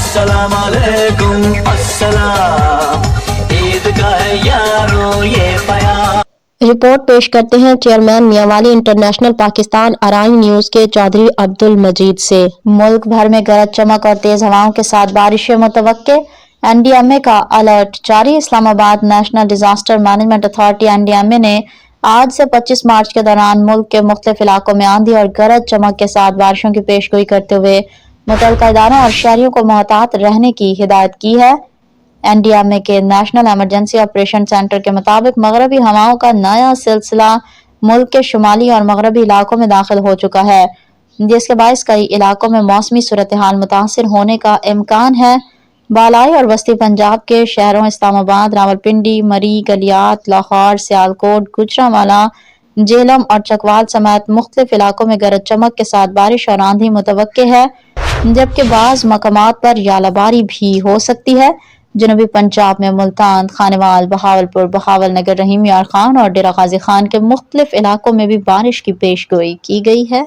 अस्सलाम वालेकुम अस्सलाम, ईद का है यारो ये प्यार। रिपोर्ट पेश करते हैं chairman Mianwali international Pakistan Arain news के चौधरी अब्दुल मजीद से। मुल्क भर में गरज चमक और तेज हवाओं के साथ बारिशें मुतवक्के, एनडीएमए का अलर्ट जारी। Islamabad national disaster management authority NDMA ने आज से 25 मार्च के दौरान मुल्क के मुख्तलिफ इलाकों में आंधी और गरज चमक के साथ बारिशों की पेशगोई करते हुए मुतल्लिका इदारों और शहरियों को मोहतात रहने की हिदायत की है। एनडीएमए के नेशनल इमरजेंसी ऑपरेशन सेंटर के मुताबिक मगरबी हवाओं का नया सिलसिला मुल्क के शुमाली और मगरबी इलाकों में दाखिल हो चुका है, जिसके बायस कई इलाकों में मौसमी सूरत हाल मुतासिर होने का इम्कान है। बालाई और वस्ती पंजाब के शहरों इस्लामाबाद, रावलपिंडी, मरी, गलियात, लाहौर, सियालकोट, गुजरांवाला, जेलम और चकवाल समेत मुख्तलिफ इलाकों में गरज चमक के साथ बारिश और आंधी मुतवक्के है, जबकि बाज़ मकामात पर यालाबारी भी हो सकती है। जनूबी पंजाब में मुल्तान, खानेवाल, बहावलपुर, बहावल नगर, रहीम यार खान और डेरा गाजी खान के मुख्तलिफ इलाकों में भी बारिश की पेशगोई की गई है।